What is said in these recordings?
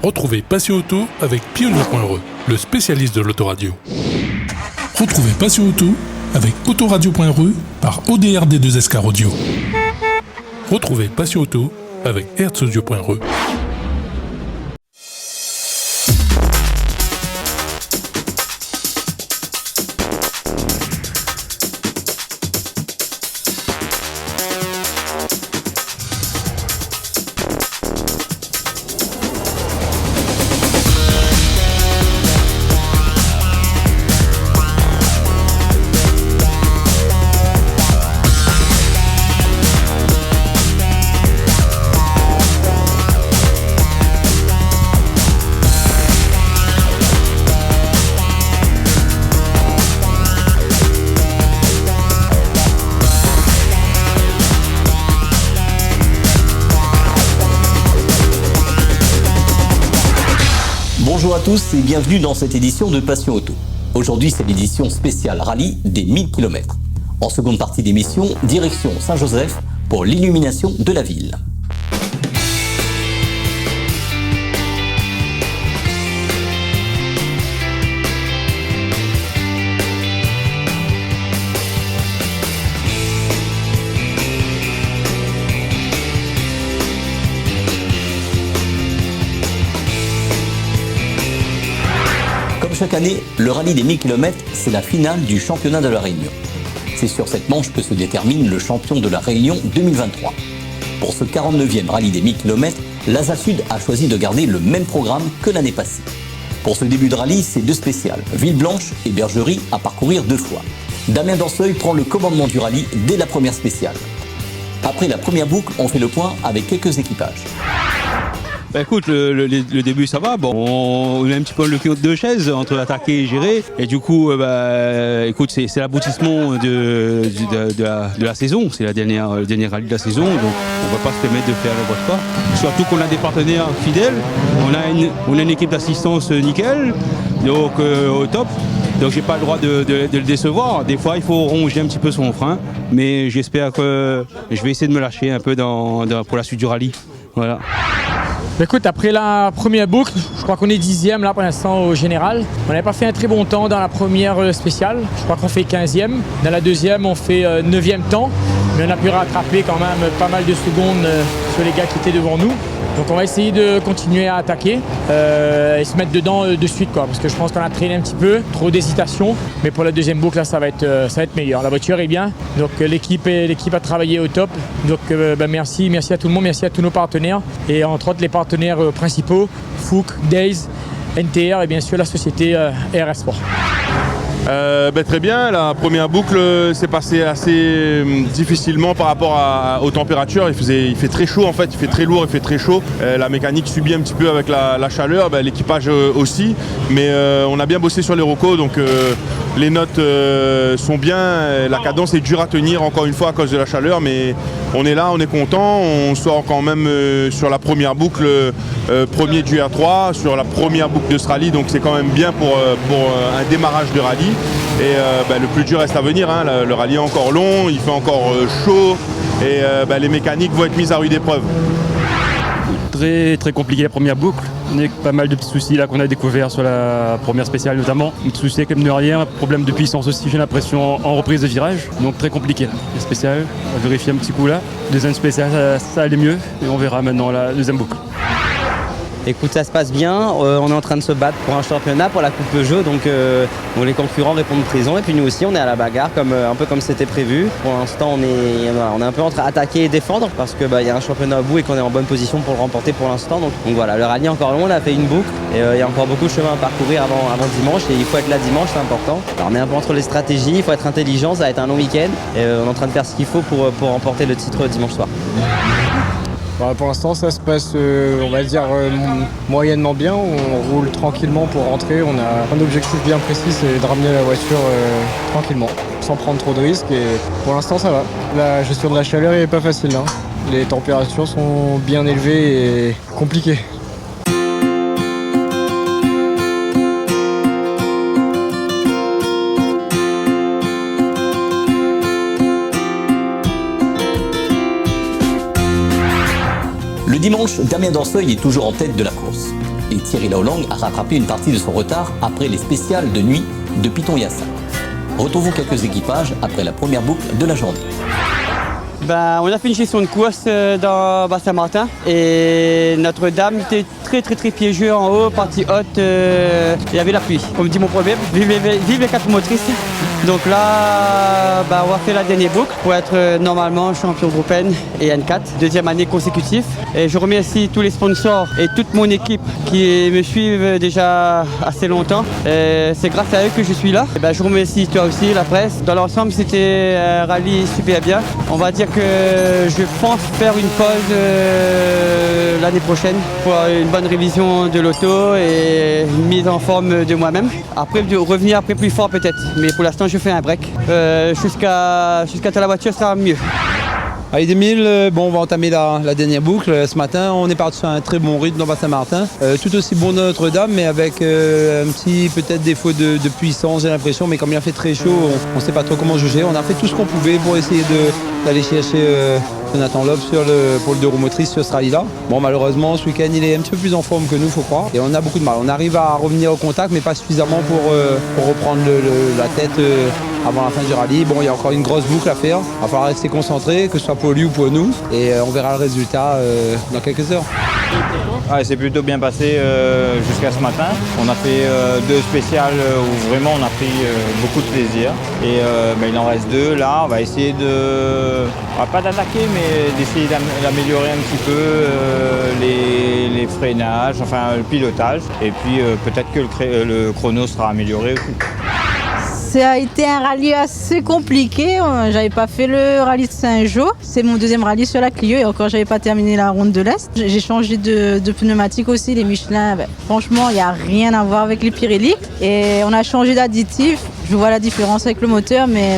Retrouvez Passion Auto avec Pionnier.re, le spécialiste de l'autoradio. Retrouvez Passion Auto avec Autoradio.re par ODRD2SK Audio. Retrouvez Passion Auto avec Hertzaudio.re. Bonjour à tous et bienvenue dans cette édition de Passion Auto. Aujourd'hui, c'est l'édition spéciale rallye des 1000 km. En seconde partie d'émission, direction Saint-Joseph pour l'illumination de la ville. Chaque année, le rallye des 1000 km, c'est la finale du championnat de la Réunion. C'est sur cette manche que se détermine le champion de la Réunion 2023. Pour ce 49e rallye des 1000 km, l'ASA Sud a choisi de garder le même programme que l'année passée. Pour ce début de rallye, c'est deux spéciales, Villeblanche et Bergerie à parcourir 2 fois. Damien Danseuil prend le commandement du rallye dès la première spéciale. Après la première boucle, on fait le point avec quelques équipages. Bah écoute, le début ça va, bon, on a un petit peu le cul de deux chaises entre attaquer et gérer, et du coup, écoute, c'est l'aboutissement de la saison, c'est le dernier rallye de la saison, donc on va pas se permettre de faire n'importe quoi. Surtout qu'on a des partenaires fidèles, on a une équipe d'assistance nickel, donc au top. Donc j'ai pas le droit de le décevoir. Des fois il faut ronger un petit peu son frein, mais j'espère que je vais essayer de me lâcher un peu pour la suite du rallye. Voilà. Écoute, après la première boucle, je crois qu'on est 10e là pour l'instant au général. On n'avait pas fait un très bon temps dans la première spéciale. Je crois qu'on fait 15e. Dans la deuxième, on fait 9e temps. Mais on a pu rattraper quand même pas mal de secondes sur les gars qui étaient devant nous. Donc on va essayer de continuer à attaquer et se mettre dedans de suite, quoi, parce que je pense qu'on a traîné un petit peu, trop d'hésitation. Mais pour la deuxième boucle, là, ça va être meilleur. La voiture est bien, donc l'équipe a travaillé au top. Donc merci à tout le monde, merci à tous nos partenaires et entre autres les partenaires principaux, Fouk, Days, NTR et bien sûr la société RS Sport. Très bien, la première boucle s'est passée assez difficilement par rapport aux températures. Il fait très chaud en fait, il fait très lourd, il fait très chaud. La mécanique subit un petit peu avec la chaleur, l'équipage aussi. Mais on a bien bossé sur les recos, donc les notes sont bien. La cadence est dure à tenir encore une fois à cause de la chaleur, mais on est là, on est content. On sort quand même sur la première boucle, premier du R3, sur la première boucle de ce rallye, donc c'est quand même bien pour un démarrage de rallye. Et le plus dur reste à venir, hein. Le rallye est encore long, il fait encore chaud et les mécaniques vont être mises à rude épreuve. Très très compliqué la première boucle. On a pas mal de petits soucis là qu'on a découvert sur la première spéciale notamment. Un petit souci comme de rien, problème de puissance aussi j'ai l'impression en reprise de virage. Donc très compliqué là. La spéciale, on va vérifier un petit coup là. Deuxième spéciale ça allait mieux et on verra maintenant la deuxième boucle. Écoute, ça se passe bien, on est en train de se battre pour un championnat, pour la coupe jeu, donc les concurrents répondent présent et puis nous aussi on est à la bagarre un peu comme c'était prévu. Pour l'instant on est un peu entre attaquer et défendre parce que y a un championnat au bout et qu'on est en bonne position pour le remporter pour l'instant. Donc voilà, le rallye est encore long, on a fait une boucle et il y a encore beaucoup de chemin à parcourir avant dimanche et il faut être là dimanche, c'est important. Alors on est un peu entre les stratégies, il faut être intelligent, ça va être un long week-end et on est en train de faire ce qu'il faut pour remporter le titre dimanche soir. Pour l'instant ça se passe on va dire moyennement bien, on roule tranquillement pour rentrer, on a un objectif bien précis, c'est de ramener la voiture tranquillement, sans prendre trop de risques et pour l'instant ça va. La gestion de la chaleur n'est pas facile, hein. Les températures sont bien élevées et compliquées. Le dimanche, Damien Danseuil est toujours en tête de la course. et Thierry Laolang a rattrapé une partie de son retard après les spéciales de nuit de Piton-Yassa. Retrouvons quelques équipages après la première boucle de la journée. On a fait une gestion de course dans Bas-Saint-Martin et Notre-Dame était très piégeux en haut, partie haute, il y avait la pluie. Comme dit mon problème, vive les 4 motrices. Donc là, on va faire la dernière boucle pour être normalement champion groupe N et N4, deuxième année consécutive. Et je remercie tous les sponsors et toute mon équipe qui me suivent déjà assez longtemps. C'est grâce à eux que je suis là. Et je remercie toi aussi, la presse. Dans l'ensemble, c'était un rallye super bien. On va dire que je pense faire une pause l'année prochaine pour une bonne révision de l'auto et une mise en forme de moi-même. Après, de revenir après plus fort peut-être. Mais pour l'instant, je fais un break. Jusqu'à que la voiture sera mieux. Allez 2000, on va entamer la dernière boucle. Ce matin, on est parti sur un très bon rythme dans Bas-Saint-Martin. Tout aussi bon dans Notre-Dame, mais avec un petit peut-être défaut de puissance, j'ai l'impression. Mais comme il a fait très chaud, on ne sait pas trop comment juger. On a fait tout ce qu'on pouvait pour essayer d'aller chercher Jonathan Loeb pour le 2 roues motrices sur ce rallye-là. Bon, malheureusement, ce week-end, il est un petit peu plus en forme que nous, faut croire. Et on a beaucoup de mal. On arrive à revenir au contact, mais pas suffisamment pour reprendre la tête avant la fin du rallye. Bon, il y a encore une grosse boucle à faire. Il va falloir rester concentré, que ce soit pour lui ou pour nous. Et on verra le résultat dans quelques heures. C'est plutôt bien passé jusqu'à ce matin. On a fait 2 spéciales où vraiment on a pris beaucoup de plaisir. Et il en reste 2 là. On va essayer pas d'attaquer, mais d'essayer d'améliorer un petit peu les freinages, enfin le pilotage. Et puis peut-être que le chrono sera amélioré aussi. Ça a été un rallye assez compliqué. J'avais pas fait le rallye de Saint-Jean. C'est mon deuxième rallye sur la Clio et encore j'avais pas terminé la ronde de l'Est. J'ai changé de pneumatique aussi. Les Michelin, franchement, il n'y a rien à voir avec les Pirelli. Et on a changé d'additif. Je vois la différence avec le moteur, mais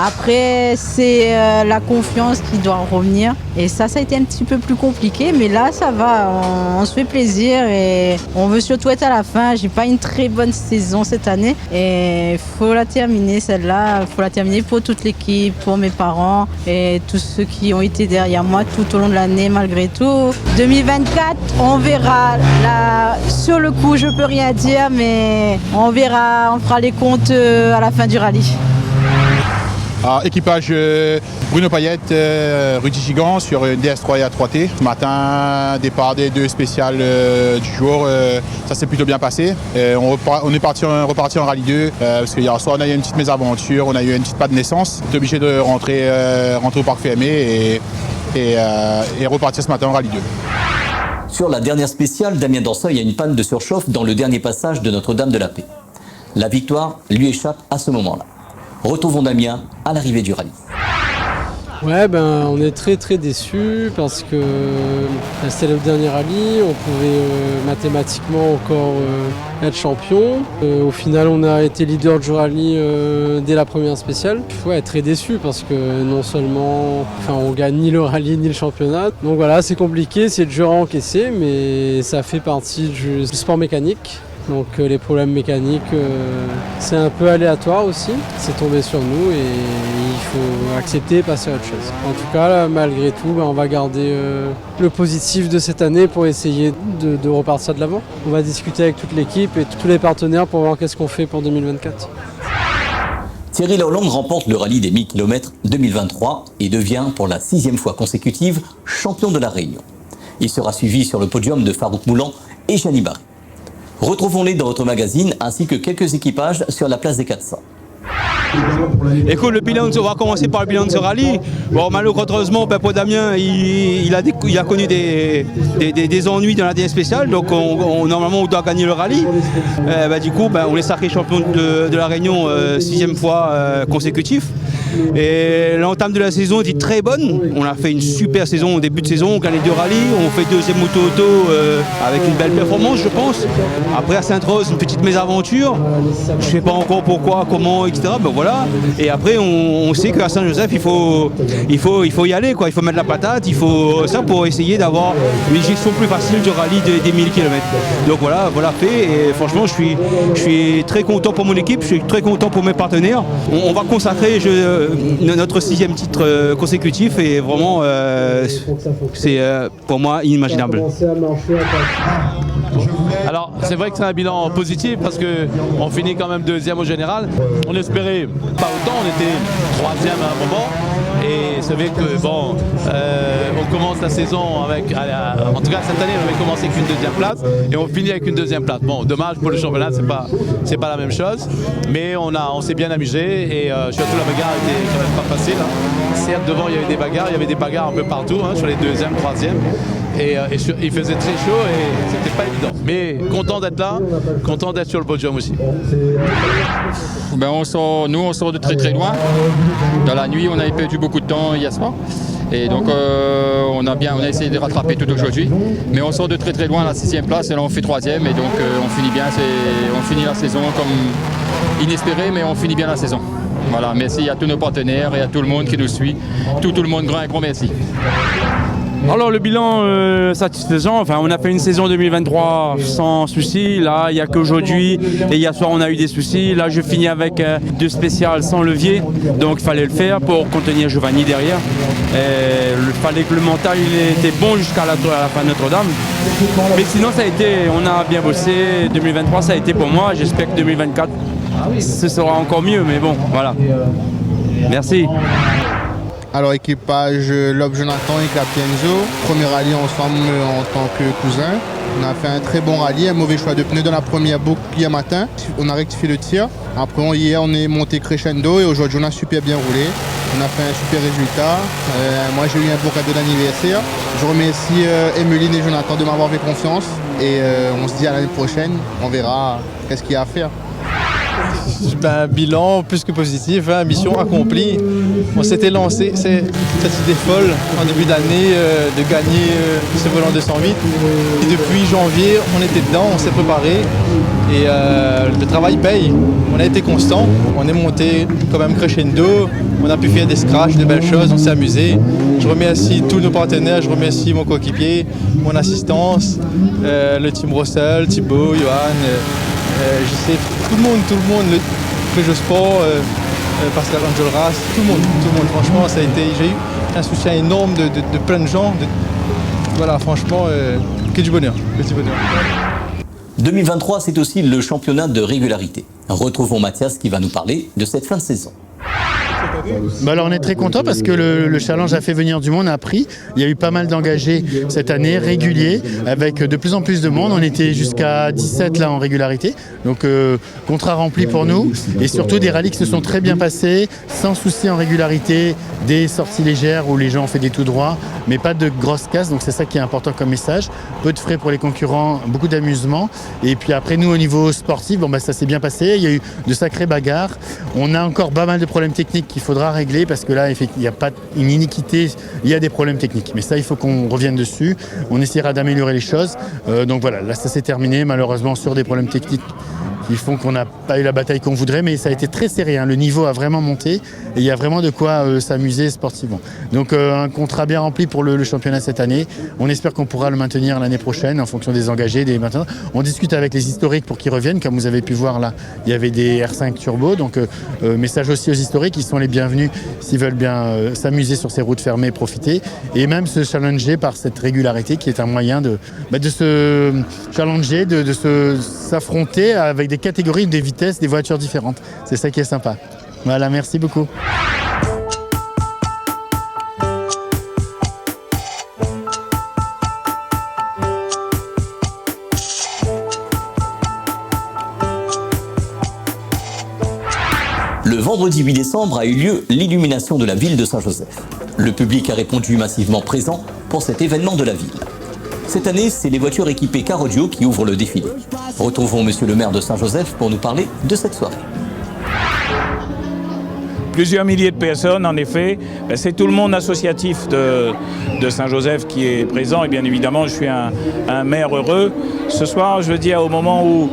après, c'est la confiance qui doit revenir. Et ça a été un petit peu plus compliqué, mais là, ça va. On se fait plaisir et on veut surtout être à la fin. J'ai pas une très bonne saison cette année et il faut la terminer, celle-là. Il faut la terminer pour toute l'équipe, pour mes parents et tous ceux qui ont été derrière moi tout au long de l'année, malgré tout. 2024, on verra. Là, sur le coup, je peux rien dire, mais on verra. On fera les comptes à la fin du rallye. Équipage Bruno Payette, Rudy Gigant sur une DS3 et A3T. Ce matin, départ des 2 spéciales du jour, ça s'est plutôt bien passé. On est reparti en rallye 2 parce qu'hier soir on a eu une petite mésaventure, on a eu une petite panne de naissance. On est obligé de rentrer au parc fermé et repartir ce matin en rallye 2. Sur la dernière spéciale, Damien Danseuil a une panne de surchauffe dans le dernier passage de Notre-Dame de la Paix. La victoire lui échappe à ce moment-là. Retrouvons Damien à l'arrivée du rallye. On est très déçus parce que c'était le dernier rallye, on pouvait mathématiquement encore être champion. Au final, on a été leader du rallye dès la première spéciale. Très déçus parce que non seulement on gagne ni le rallye ni le championnat. Donc voilà, c'est compliqué, c'est dur à encaisser, mais ça fait partie du sport mécanique. Donc les problèmes mécaniques, c'est un peu aléatoire aussi. C'est tombé sur nous et il faut accepter et passer à autre chose. En tout cas, là, malgré tout, on va garder le positif de cette année pour essayer de repartir de l'avant. On va discuter avec toute l'équipe et tous les partenaires pour voir qu'est-ce qu'on fait pour 2024. Thierry Laolang remporte le rallye des 1000 km 2023 et devient pour la 6e fois consécutive champion de la Réunion. Il sera suivi sur le podium de Farouk Moulan et Gianni Barry. Retrouvons-les dans votre magazine ainsi que quelques équipages sur la place des 400. Écoute, le bilan, on va commencer par le bilan de ce rallye. Bon, malheureusement, pour Damien, il a connu des ennuis dans la dernière spéciale, donc normalement on doit gagner le rallye. Du coup, on est sacré champion de la Réunion 6e fois consécutif. Et l'entame de la saison était très bonne. On a fait une super saison au début de saison, on gagne 2 rallyes, on fait 2e auto avec une belle performance, je pense. Après à Sainte-Rose, une petite mésaventure. Je ne sais pas encore pourquoi, comment, etc. Voilà. Et après, on sait qu'à Saint-Joseph, il faut y aller, quoi. Il faut mettre la patate, il faut ça pour essayer d'avoir une gestion plus facile du rallye des 1000 km. Donc voilà fait. Et franchement, je suis très content pour mon équipe, je suis très content pour mes partenaires. On va consacrer notre 6e titre consécutif et vraiment, c'est pour moi inimaginable. Alors c'est vrai que c'est un bilan positif parce qu'on finit quand même deuxième au général. On espérait pas autant, on était troisième à un moment. Et c'est vrai que bon, on commence la saison avec, en tout cas cette année on avait commencé avec une deuxième place et on finit avec une deuxième place. Bon, dommage pour le championnat, c'est pas la même chose, mais on s'est bien amusé et surtout la bagarre était quand même pas facile. Hein. Certes devant il y avait des bagarres un peu partout, hein, sur les deuxième, troisième. Et il faisait très chaud et c'était pas évident. Mais content d'être là, content d'être sur le podium aussi. Ben on sort de très très loin. Dans la nuit, on avait perdu beaucoup de temps hier soir. Et donc on a essayé de rattraper tout aujourd'hui. Mais on sort de très très loin à la 6e place et là on fait 3e. Et donc on finit bien, on finit la saison comme inespéré, mais on finit bien la saison. Voilà, merci à tous nos partenaires et à tout le monde qui nous suit. Tout le monde, un grand merci. Alors le bilan satisfaisant, enfin on a fait une saison 2023 sans soucis, là il n'y a qu'aujourd'hui et hier soir on a eu des soucis, là je finis avec 2 spéciales sans levier, donc il fallait le faire pour contenir Giovanni derrière. Il fallait que le mental il était bon jusqu'à la fin de Notre-Dame, mais sinon ça a été, on a bien bossé, 2023 ça a été pour moi, j'espère que 2024 ce sera encore mieux, mais bon voilà, merci. Alors équipage Lob Jonathan et Clapienzo, premier rallye ensemble en tant que cousins. On a fait un très bon rallye, un mauvais choix de pneus dans la première boucle hier matin. On a rectifié le tir. Après hier on est monté crescendo et aujourd'hui on a super bien roulé. On a fait un super résultat. Moi j'ai eu un beau cadeau d'anniversaire. Je remercie Emeline et Jonathan de m'avoir fait confiance. Et on se dit à l'année prochaine, on verra qu'est-ce qu'il y a à faire. Ben, bilan plus que positif, hein, mission accomplie. On s'était lancé cette idée folle en début d'année de gagner ce volant 208. Et depuis janvier, on était dedans, on s'est préparé et le travail paye. On a été constant, on est monté quand même crescendo, on a pu faire des scratchs, de belles choses, on s'est amusé. Je remercie tous nos partenaires, je remercie mon coéquipier, mon assistance, le team Russell, Thibaut, Johan. Je sais, tout le monde, le Peugeot Sport, Pascal Angelras, tout le monde, franchement, ça a été, j'ai eu un soutien énorme de plein de gens, voilà, franchement, que du bonheur, 2023, c'est aussi le championnat de régularité. Retrouvons Mathias qui va nous parler de cette fin de saison. Alors on est très content parce que le challenge a fait venir du monde, a pris. Il y a eu pas mal d'engagés cette année, réguliers, avec de plus en plus de monde. On était jusqu'à 17 là en régularité, donc contrat rempli pour nous. Et surtout des rallyes qui se sont très bien passés, sans souci en régularité, des sorties légères où les gens ont fait des tout droits, mais pas de grosses casses, donc c'est ça qui est important comme message. Peu de frais pour les concurrents, beaucoup d'amusement. Et puis après nous au niveau sportif, ça s'est bien passé, il y a eu de sacrées bagarres. On a encore pas mal de problèmes techniques qu'il faudra régler parce que là, il n'y a pas une iniquité, il y a des problèmes techniques. Mais ça, il faut qu'on revienne dessus. On essaiera d'améliorer les choses. Donc voilà, là, ça s'est terminé malheureusement sur des problèmes techniques qui font qu'on n'a pas eu la bataille qu'on voudrait, mais ça a été très serré. Le niveau a vraiment monté et il y a vraiment de quoi s'amuser sportivement. Donc un contrat bien rempli pour le championnat cette année. On espère qu'on pourra le maintenir l'année prochaine en fonction des engagés, des maintenants. On discute avec les historiques pour qu'ils reviennent. Comme vous avez pu voir là, il y avait des R5 Turbo. Donc message aussi aux historiques, ils sont les bienvenus s'ils veulent bien s'amuser sur ces routes fermées, profiter. Et même se challenger par cette régularité qui est un moyen de se challenger, de s'affronter avec des catégories, des vitesses, des voitures différentes. C'est ça qui est sympa. Voilà, merci beaucoup. Le vendredi 8 décembre a eu lieu l'illumination de la ville de Saint-Joseph. Le public a répondu massivement présent pour cet événement de la ville. Cette année, c'est les voitures équipées Car Audio qui ouvrent le défilé. Retrouvons monsieur le maire de Saint-Joseph pour nous parler de cette soirée. Plusieurs milliers de personnes, en effet. C'est tout le monde associatif de Saint-Joseph qui est présent. Et bien évidemment, je suis un maire heureux. Ce soir, je veux dire, au moment où,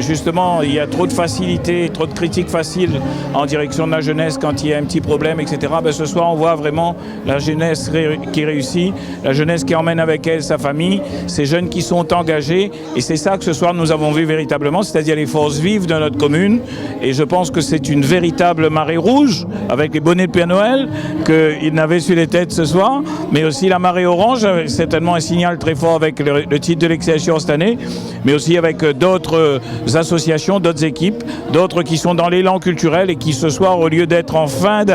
justement, il y a trop de facilité, trop de critiques faciles en direction de la jeunesse quand il y a un petit problème, etc. Ce soir, on voit vraiment la jeunesse qui réussit, la jeunesse qui emmène avec elle sa famille, ces jeunes qui sont engagés. Et c'est ça que ce soir, nous avons vu véritablement, c'est-à-dire les forces vives de notre commune. Et je pense que c'est une véritable marée rouge, avec les bonnets de Père Noël, qu'il n'avait sur les têtes ce soir, mais aussi la marée orange, certainement un signal très fort avec le titre de l'exception cette année, mais aussi avec d'autres associations, d'autres équipes, d'autres qui sont dans l'élan culturel et qui ce soir, au lieu d'être en fin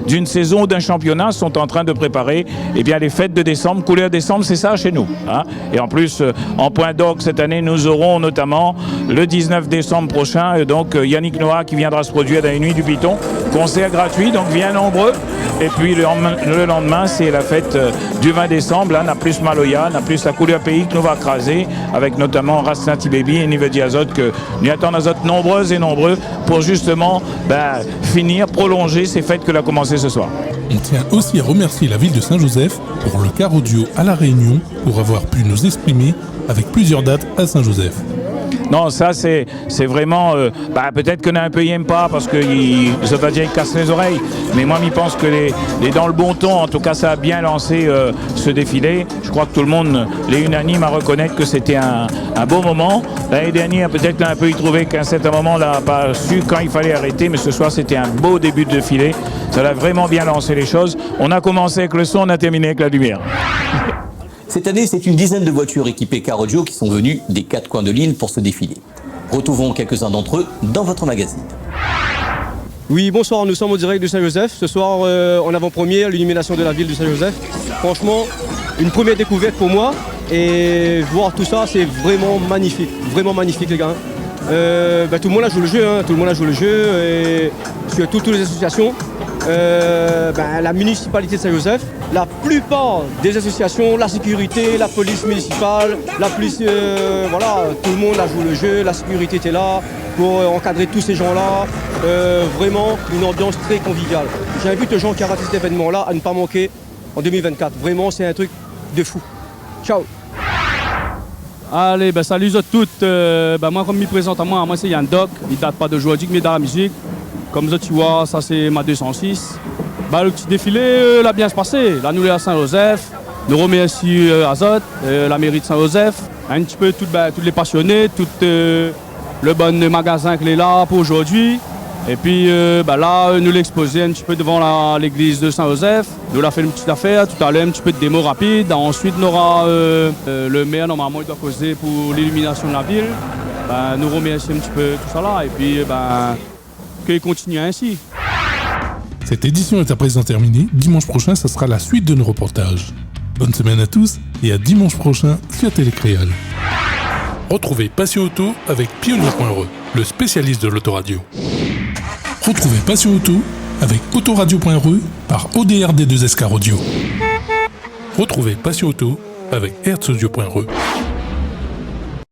d'une saison ou d'un championnat, sont en train de préparer les fêtes de décembre. Couleur décembre, c'est ça chez nous. Hein. Et en plus, en point d'orgue cette année, nous aurons notamment le 19 décembre prochain, donc Yannick Noah qui viendra se produire dans les Nuits du Piton. Concert gratuit, donc bien nombreux. Et puis le lendemain, c'est la fête du 20 décembre. Là, n'a plus Maloya, n'a plus la couleur pays que nous va craser, avec notamment Rastin Baby et Nive Diazot, que nous attendons nombreuses et nombreux pour justement finir, prolonger ces fêtes que l'on a commencé ce soir. On tient aussi à remercier la ville de Saint-Joseph pour le car audio à La Réunion pour avoir pu nous exprimer avec plusieurs dates à Saint-Joseph. Non, ça c'est vraiment, peut-être qu'on a un peu aime pas parce que ça va dire qu'ils cassent les oreilles, mais moi je pense que les dans le bon ton, en tout cas ça a bien lancé ce défilé. Je crois que tout le monde est unanime à reconnaître que c'était un beau moment. L'année dernière peut-être un peu y trouvé qu'à un certain moment on n'a pas su quand il fallait arrêter, mais ce soir c'était un beau début de défilé. Ça a vraiment bien lancé les choses. On a commencé avec le son, on a terminé avec la lumière. Cette année, c'est une dizaine de voitures équipées car audio qui sont venues des 4 coins de l'île pour ce défilé. Retrouvons quelques-uns d'entre eux dans votre magazine. Oui, bonsoir, nous sommes au direct de Saint-Joseph. Ce soir, en avant-première, l'illumination de la ville de Saint-Joseph. Franchement, une première découverte pour moi. Et voir tout ça, c'est vraiment magnifique les gars. Tout le monde a joué le jeu, tout le monde a joué le jeu, et surtout toutes les associations. La municipalité de Saint-Joseph, la plupart des associations, la sécurité, la police municipale, la police, tout le monde a joué le jeu, la sécurité était là pour encadrer tous ces gens-là. Vraiment une ambiance très conviviale. J'invite les gens qui ont raté cet événement-là à ne pas manquer en 2024. Vraiment, c'est un truc de fou. Ciao. Allez, salut à toutes. Moi, comme je me présente à moi c'est Yann Doc. Il ne date pas d'aujourd'hui, mais de la musique. Comme tu vois, ça c'est ma 206. Le petit défilé l'a bien se passer. Là, nous sommes à Saint-Joseph. Nous remercions Azot, la mairie de Saint-Joseph. Un petit peu tous les passionnés, tout le bon magasin qui est là pour aujourd'hui. Et puis là, nous l'exposer un petit peu devant l'église de Saint-Joseph. Nous l'avons fait une petite affaire, tout à l'heure un petit peu de démo rapide. Ensuite, nous aura le maire, normalement, il doit causer pour l'illumination de la ville. Nous remercions un petit peu tout ça là. Et puis, qu'il continue ainsi. Cette édition est à présent terminée. Dimanche prochain, ça sera la suite de nos reportages. Bonne semaine à tous et à dimanche prochain sur Télécréole. Retrouvez Passion Auto avec Pionnier.re, le spécialiste de l'autoradio. Retrouvez Passion Auto avec Autoradio.re par ODRD2SK Radio. Retrouvez Passion Auto avec Hertzaudio.re.